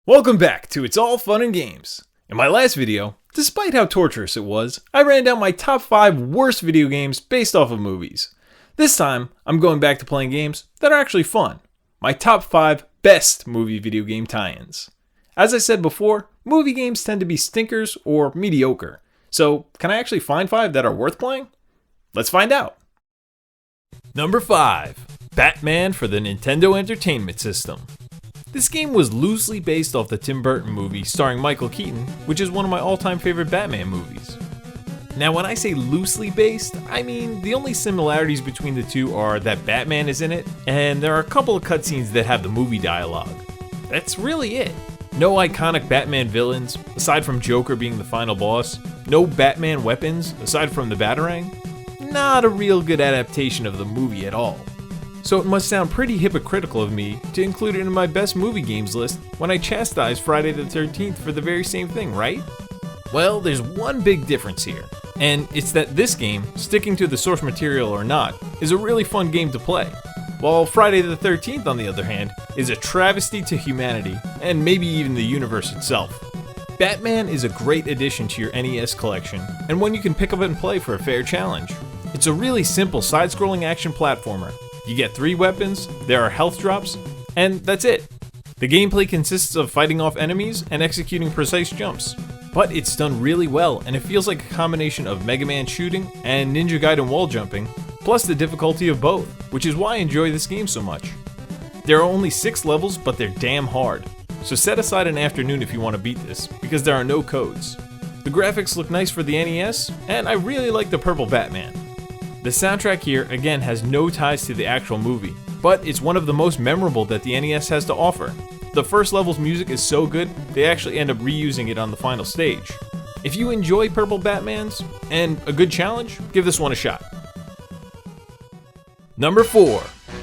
Welcome back to It's All Fun and Games. In my last video, despite how torturous it was, I ran down my top 5 worst video games based off of movies. This time, I'm going back to playing games that are actually fun. My top 5 best movie video game tie-ins. As I said before, movie games tend to be stinkers or mediocre. So, can I actually find 5 that are worth playing? Let's find out. Number 5. Batman for the Nintendo Entertainment System. This game was loosely based off the Tim Burton movie starring Michael Keaton, which is one of my all-time favorite Batman movies. Now when I say loosely based, I mean the only similarities between the two are that Batman is in it, and there are a couple of cutscenes that have the movie dialogue. That's really it. No iconic Batman villains, aside from Joker being the final boss, no Batman weapons, aside from the Batarang. Not a real good adaptation of the movie at all. So it must sound pretty hypocritical of me to include it in my best movie games list when I chastise Friday the 13th for the very same thing, right? Well, there's one big difference here, and it's that this game, sticking to the source material or not, is a really fun game to play, while Friday the 13th, on the other hand, is a travesty to humanity, and maybe even the universe itself. Batman is a great addition to your NES collection, and one you can pick up and play for a fair challenge. It's a really simple side-scrolling action platformer. You get 3 weapons, there are health drops, and that's it. The gameplay consists of fighting off enemies and executing precise jumps. But it's done really well, and it feels like a combination of Mega Man shooting and Ninja Gaiden wall jumping, plus the difficulty of both, which is why I enjoy this game so much. There are only 6 levels, but they're damn hard. So set aside an afternoon if you want to beat this, because there are no codes. The graphics look nice for the NES, and I really like the purple Batman. The soundtrack here, again, has no ties to the actual movie, but it's one of the most memorable that the NES has to offer. The first level's music is so good, they actually end up reusing it on the final stage. If you enjoy Purple Batmans, and a good challenge, give this one a shot. Number 4.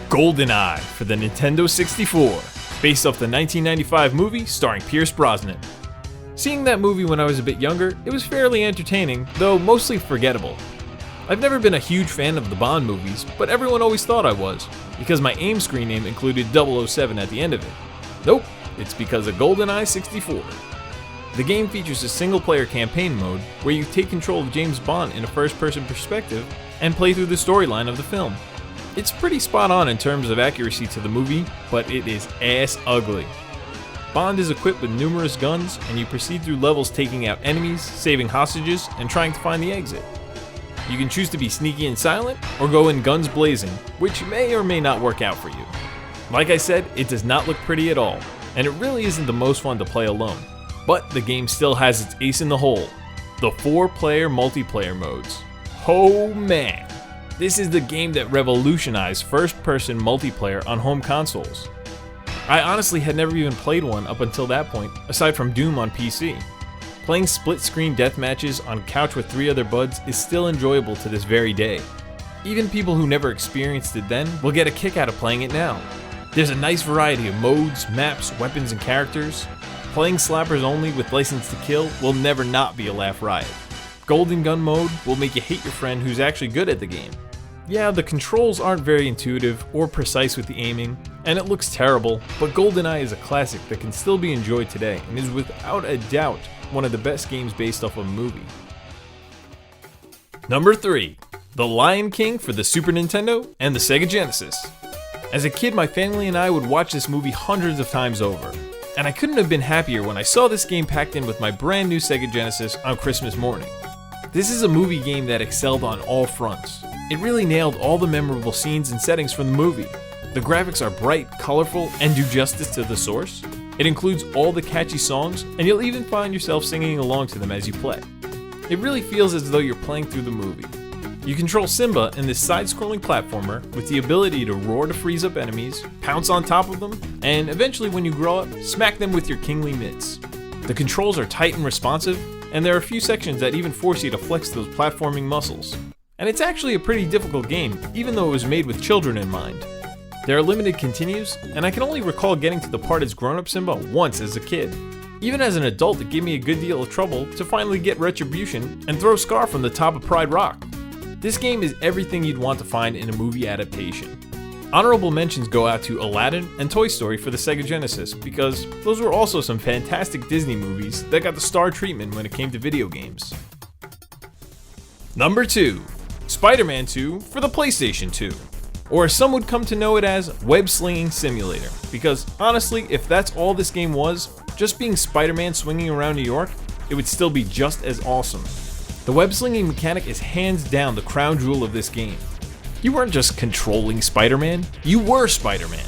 Goldeneye for the Nintendo 64, based off the 1995 movie starring Pierce Brosnan. Seeing that movie when I was a bit younger, it was fairly entertaining, though mostly forgettable. I've never been a huge fan of the Bond movies, but everyone always thought I was, because my AIM screen name included 007 at the end of it. Nope, it's because of Goldeneye 64. The game features a single-player campaign mode where you take control of James Bond in a first-person perspective and play through the storyline of the film. It's pretty spot on in terms of accuracy to the movie, but it is ass ugly. Bond is equipped with numerous guns, and you proceed through levels taking out enemies, saving hostages, and trying to find the exit. You can choose to be sneaky and silent, or go in guns blazing, which may or may not work out for you. Like I said, it does not look pretty at all, and it really isn't the most fun to play alone. But the game still has its ace in the hole, the 4-player multiplayer modes. Oh man, this is the game that revolutionized first-person multiplayer on home consoles. I honestly had never even played one up until that point, aside from Doom on PC. Playing split-screen deathmatches on a couch with 3 other buds is still enjoyable to this very day. Even people who never experienced it then will get a kick out of playing it now. There's a nice variety of modes, maps, weapons, and characters. Playing slappers only with license to kill will never not be a laugh riot. Golden Gun mode will make you hate your friend who's actually good at the game. Yeah, the controls aren't very intuitive or precise with the aiming, and it looks terrible, but Goldeneye is a classic that can still be enjoyed today and is without a doubt one of the best games based off of a movie. Number 3. The Lion King for the Super Nintendo and the Sega Genesis. As a kid, my family and I would watch this movie hundreds of times over, and I couldn't have been happier when I saw this game packed in with my brand new Sega Genesis on Christmas morning. This is a movie game that excelled on all fronts. It really nailed all the memorable scenes and settings from the movie. The graphics are bright, colorful, and do justice to the source. It includes all the catchy songs, and you'll even find yourself singing along to them as you play. It really feels as though you're playing through the movie. You control Simba in this side-scrolling platformer with the ability to roar to freeze up enemies, pounce on top of them, and eventually when you grow up, smack them with your kingly mitts. The controls are tight and responsive, and there are a few sections that even force you to flex those platforming muscles. And it's actually a pretty difficult game, even though it was made with children in mind. There are limited continues, and I can only recall getting to the part as grown-up Simba once as a kid. Even as an adult, it gave me a good deal of trouble to finally get Retribution and throw Scar from the top of Pride Rock. This game is everything you'd want to find in a movie adaptation. Honorable mentions go out to Aladdin and Toy Story for the Sega Genesis, because those were also some fantastic Disney movies that got the star treatment when it came to video games. Number 2. Spider-Man 2 for the PlayStation 2. Or as some would come to know it as, Web Slinging Simulator, because honestly, if that's all this game was, just being Spider-Man swinging around New York, it would still be just as awesome. The web slinging mechanic is hands down the crown jewel of this game. You weren't just controlling Spider-Man, you were Spider-Man.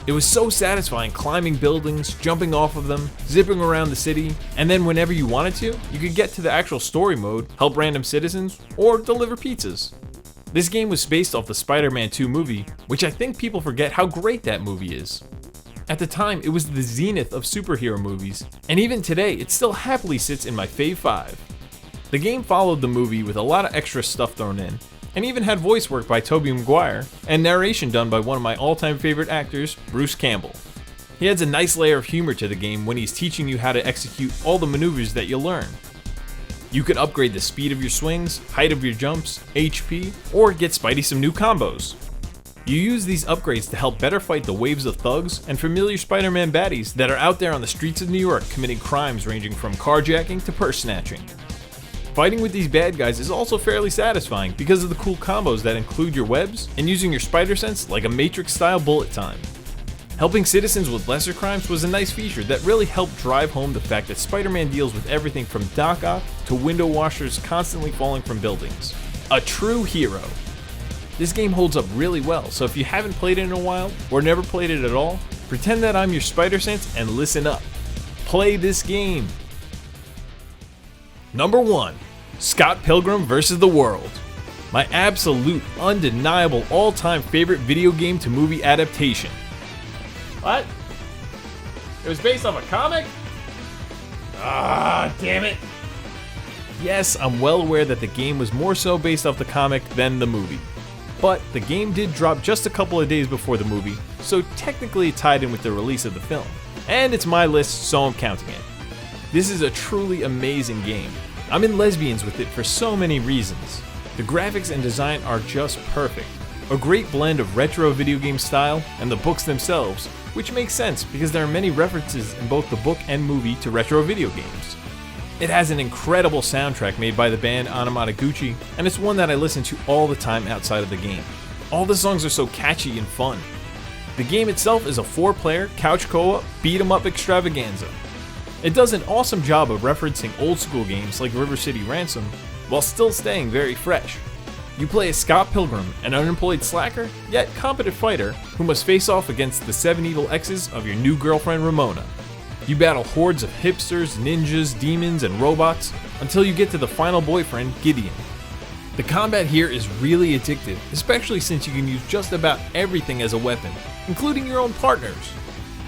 It was so satisfying climbing buildings, jumping off of them, zipping around the city, and then whenever you wanted to, you could get to the actual story mode, help random citizens, or deliver pizzas. This game was based off the Spider-Man 2 movie, which I think people forget how great that movie is. At the time, it was the zenith of superhero movies, and even today, it still happily sits in my Fave 5. The game followed the movie with a lot of extra stuff thrown in, and even had voice work by Tobey Maguire, and narration done by one of my all-time favorite actors, Bruce Campbell. He adds a nice layer of humor to the game when he's teaching you how to execute all the maneuvers that you'll learn. You could upgrade the speed of your swings, height of your jumps, HP, or get Spidey some new combos. You use these upgrades to help better fight the waves of thugs and familiar Spider-Man baddies that are out there on the streets of New York committing crimes ranging from carjacking to purse snatching. Fighting with these bad guys is also fairly satisfying because of the cool combos that include your webs and using your spider sense like a Matrix-style bullet time. Helping citizens with lesser crimes was a nice feature that really helped drive home the fact that Spider-Man deals with everything from Doc Ock to window washers constantly falling from buildings. A true hero. This game holds up really well, so if you haven't played it in a while, or never played it at all, pretend that I'm your spider sense and listen up. Play this game. Number 1. Scott Pilgrim vs. the World. My absolute, undeniable, all-time favorite video game to movie adaptation. What? It was based off a comic? Ah, damn it. Yes, I'm well aware that the game was more so based off the comic than the movie. But the game did drop just a couple of days before the movie, so technically it tied in with the release of the film. And it's my list, so I'm counting it. This is a truly amazing game. I'm in lesbians with it for so many reasons. The graphics and design are just perfect. A great blend of retro video game style and the books themselves, which makes sense because there are many references in both the book and movie to retro video games. It has an incredible soundtrack made by the band Anamanaguchi, and it's one that I listen to all the time outside of the game. All the songs are so catchy and fun. The game itself is a 4-player, couch co-op, beat-em-up extravaganza. It does an awesome job of referencing old school games like River City Ransom, while still staying very fresh. You play as Scott Pilgrim, an unemployed slacker, yet competent fighter who must face off against the 7 evil exes of your new girlfriend Ramona. You battle hordes of hipsters, ninjas, demons, and robots until you get to the final boyfriend, Gideon. The combat here is really addictive, especially since you can use just about everything as a weapon, including your own partners.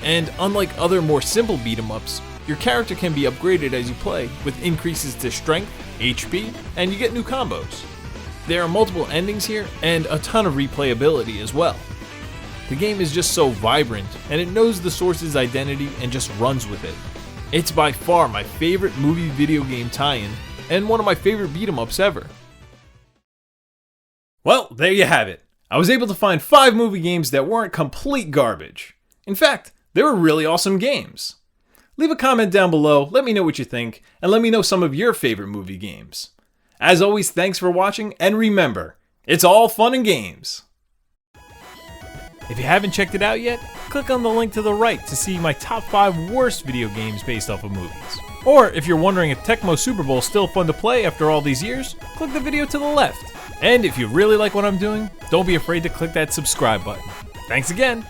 And unlike other more simple beat-em-ups, your character can be upgraded as you play, with increases to strength, HP, and you get new combos. There are multiple endings here, and a ton of replayability as well. The game is just so vibrant, and it knows the source's identity and just runs with it. It's by far my favorite movie video game tie-in, and one of my favorite beat-em-ups ever. Well, there you have it. I was able to find 5 movie games that weren't complete garbage. In fact, they were really awesome games. Leave a comment down below, let me know what you think, and let me know some of your favorite movie games. As always, thanks for watching, and remember, it's all fun and games. If you haven't checked it out yet, click on the link to the right to see my top 5 worst video games based off of movies. Or if you're wondering if Tecmo Super Bowl is still fun to play after all these years, click the video to the left. And if you really like what I'm doing, don't be afraid to click that subscribe button. Thanks again!